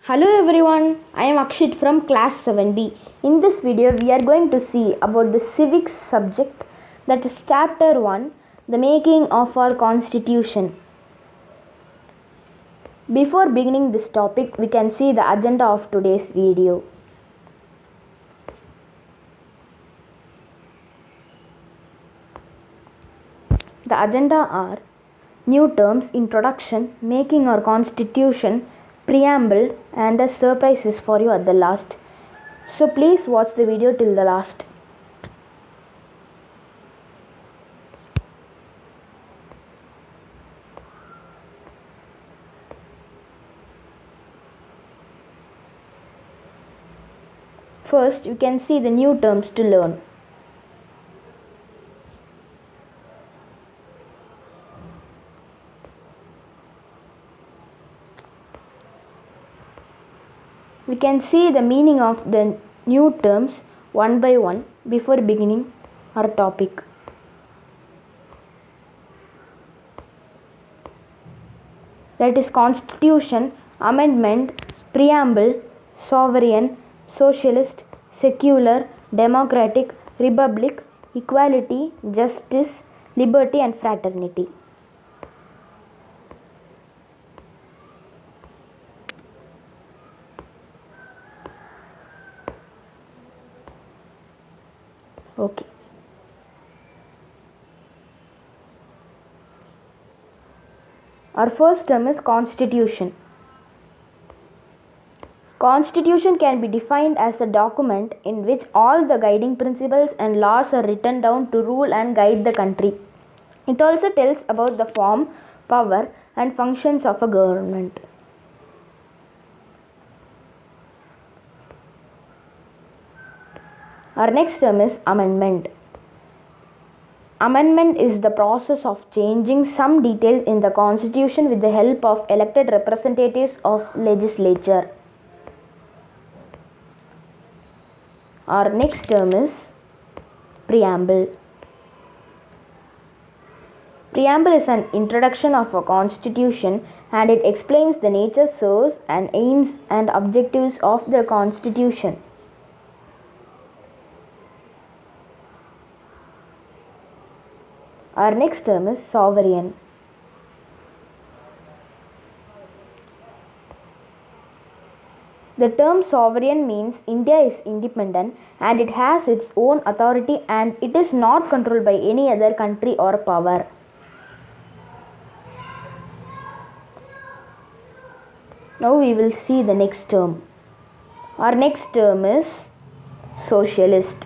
Hello everyone, I am Akshit from class 7B. In this video, we are going to see about the civics subject, that is chapter 1, the making of our constitution. Before beginning this topic, we can see the agenda of today's video. The agenda are new terms, introduction, making our constitution, preamble, and the surprises for you at the last. So please watch the video till the last. First, you can see the new terms to learn. We can see the meaning of the new terms one by one before beginning our topic. That is constitution, amendment, preamble, sovereign, socialist, secular, democratic, republic, equality, justice, liberty and fraternity. Okay. Our first term is constitution. Constitution can be defined as a document in which all the guiding principles and laws are written down to rule and guide the country. It also tells about the form, power, and functions of a government. Our next term is amendment. Amendment is the process of changing some details in the constitution with the help of elected representatives of legislature. Our next term is preamble. Preamble is an introduction of a constitution and it explains the nature, source and aims and objectives of the constitution. Our next term is sovereign. The term sovereign means India is independent and it has its own authority and it is not controlled by any other country or power. Now we will see the next term. Our next term is socialist.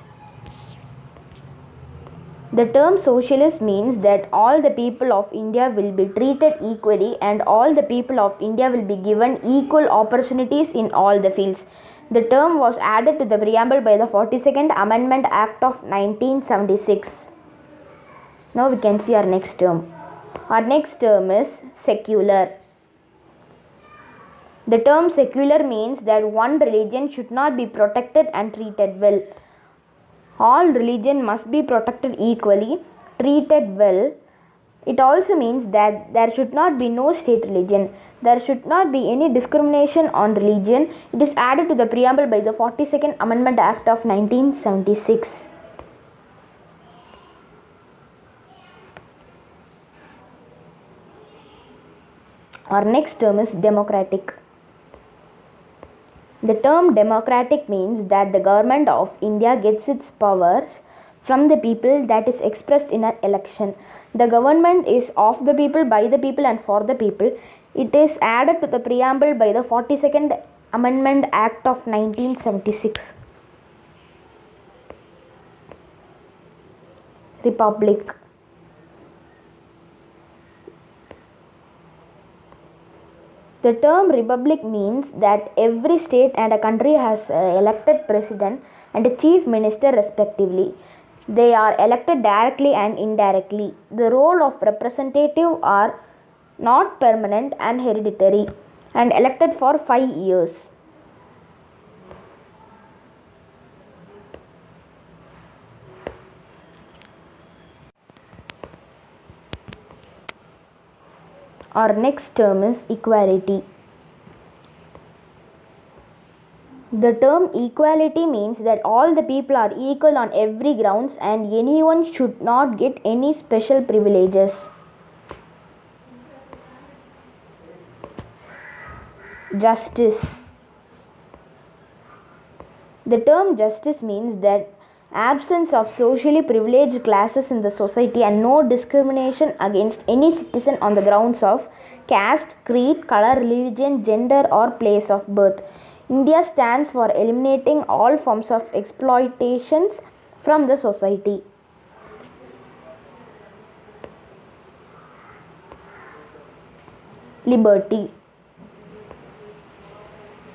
The term socialist means that all the people of India will be treated equally and all the people of India will be given equal opportunities in all the fields. The term was added to the preamble by the 42nd Amendment Act of 1976. Now we can see our next term. Our next term is secular. The term secular means that one religion should not be protected and treated well. All religion must be protected equally, treated well. It also means that there should not be no state religion. There should not be any discrimination on religion. It is added to the preamble by the 42nd Amendment Act of 1976. Our next term is democratic. The term democratic means that the government of India gets its powers from the people, that is expressed in an election. The government is of the people, by the people and for the people. It is added to the preamble by the 42nd Amendment Act of 1976. Republic. The term republic means that every state and a country has an elected president and a chief minister respectively. They are elected directly and indirectly. The role of representative are not permanent and hereditary and elected for 5 years. Our next term is equality. The term equality means that all the people are equal on every grounds and anyone should not get any special privileges. Justice. The term justice means that absence of socially privileged classes in the society and no discrimination against any citizen on the grounds of caste, creed, color, religion, gender or place of birth. India stands for eliminating all forms of exploitations from the society. Liberty.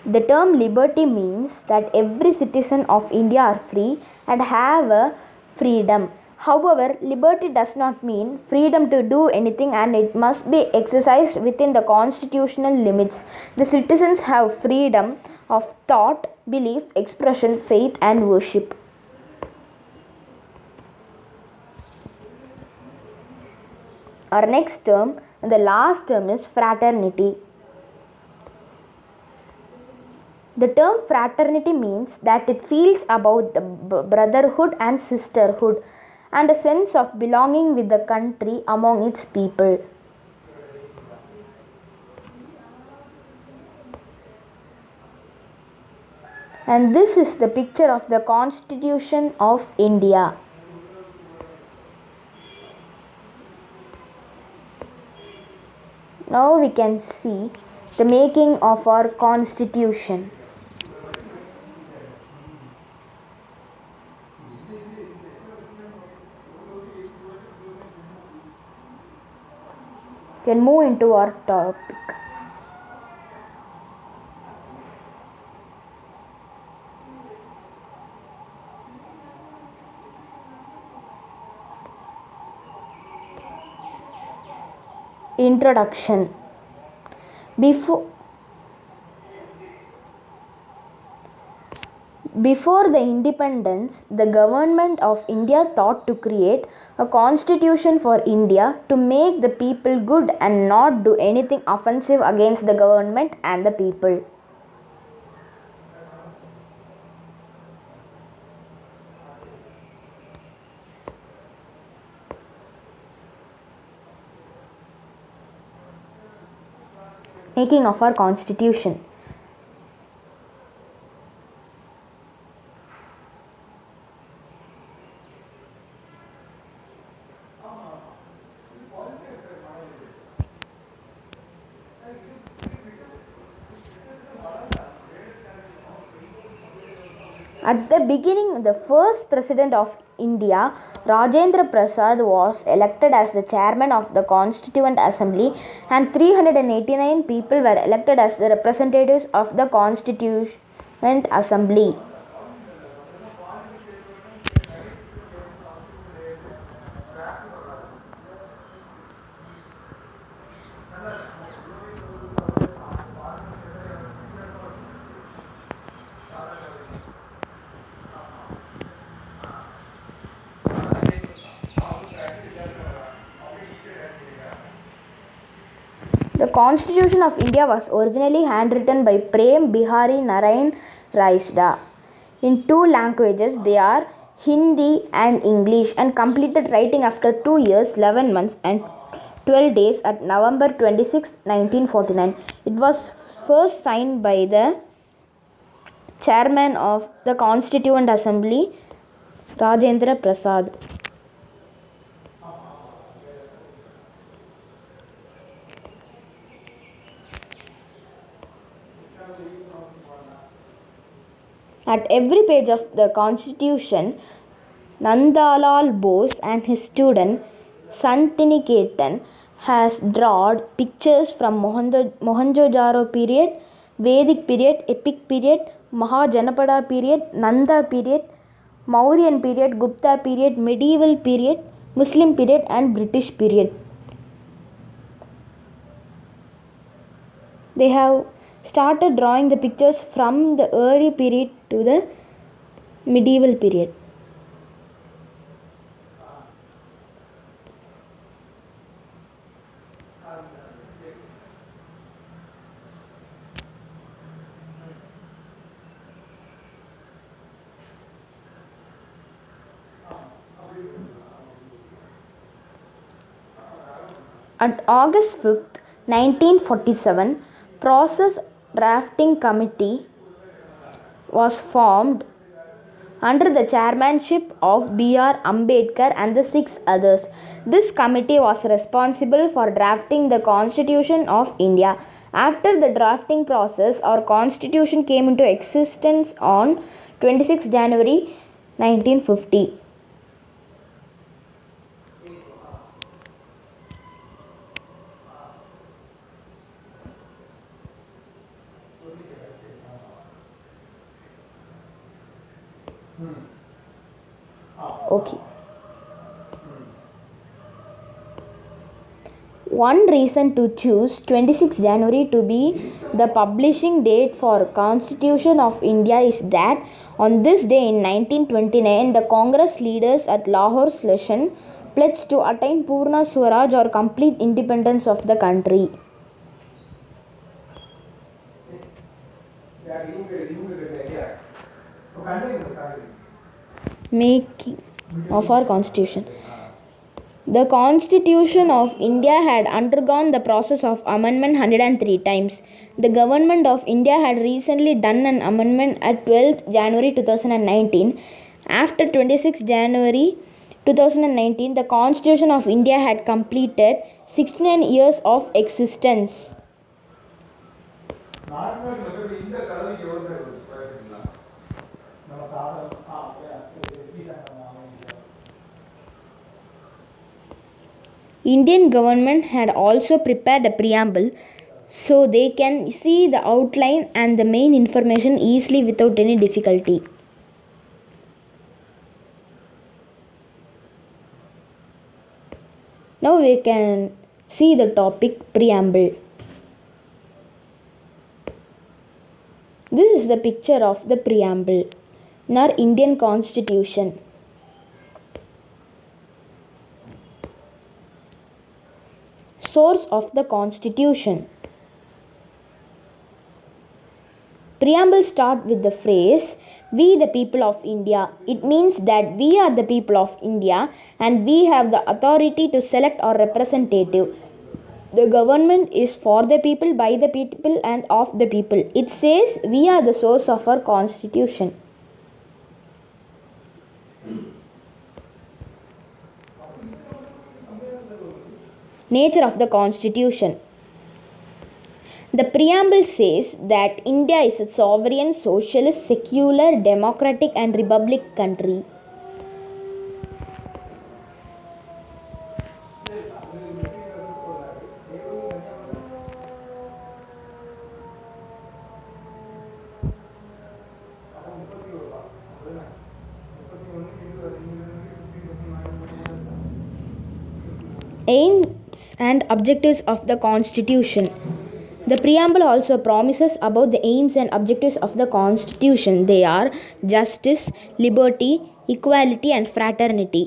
The term liberty means that every citizen of India are free and have a freedom. However, liberty does not mean freedom to do anything and it must be exercised within the constitutional limits. The citizens have freedom of thought, belief, expression, faith and worship. Our next term and the last term is fraternity. The term fraternity means that it feels about the brotherhood and sisterhood and a sense of belonging with the country among its people. And this is the picture of the Constitution of India. Now we can see the making of our Constitution. We can move into our topic. Introduction. Before the independence, the government of India thought to create a constitution for India to make the people good and not do anything offensive against the government and the people. Making of our constitution. At the beginning, the first president of India, Rajendra Prasad, was elected as the chairman of the Constituent Assembly and 389 people were elected as the representatives of the Constituent Assembly. The Constitution of India was originally handwritten by Prem Bihari Narayan Raisda in two languages. They are Hindi and English and completed writing after 2 years, 11 months and 12 days at November 26, 1949. It was first signed by the chairman of the Constituent Assembly, Rajendra Prasad. At every page of the Constitution, Nandalal Bose and his student Santiniketan has drawn pictures from Mohenjo-daro period, Vedic period, Epic period, Mahajanapada period, Nanda period, Mauryan period, Gupta period, Medieval period, Muslim period and British period. They have started drawing the pictures from the early period to the medieval period. At August 5th, 1947, Process Drafting Committee was formed under the chairmanship of B.R. Ambedkar and the 6 others. This committee was responsible for drafting the Constitution of India. After the drafting process, our Constitution came into existence on 26 January 1950. Okay. One reason to choose 26 January to be the publishing date for Constitution of India is that on this day in 1929 the Congress leaders at Lahore session pledged to attain Purna Swaraj or complete independence of the country. Making of our Constitution. The Constitution of India had undergone the process of amendment 103 times. The Government of India had recently done an amendment at 12th January 2019. After 26 January 2019, the Constitution of India had completed 69 years of existence. Indian government had also prepared a preamble so they can see the outline and the main information easily without any difficulty. Now we can see the topic preamble. This is the picture of the preamble in our Indian Constitution. Source of the Constitution. Preamble start with the phrase, "We the people of India." It means that we are the people of India and we have the authority to select our representative. The government is for the people, by the people and of the people. It says we are the source of our Constitution. Nature of the Constitution. The preamble says that India is a sovereign, socialist, secular, democratic and republic country. Aims and objectives of the Constitution. The preamble also promises about the aims and objectives of the Constitution. They are justice, liberty, equality and fraternity.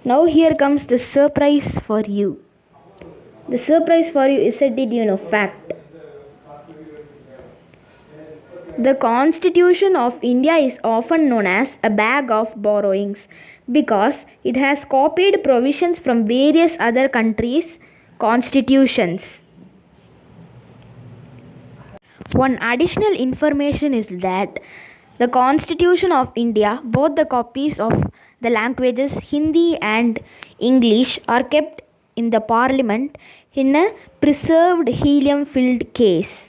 Now here comes the surprise for you. The surprise for you is a did you know fact. The Constitution of India is often known as a bag of borrowings because it has copied provisions from various other countries' constitutions. One additional information is that the Constitution of India, both the copies of the languages Hindi and English, are kept in the Parliament in a preserved helium-filled case.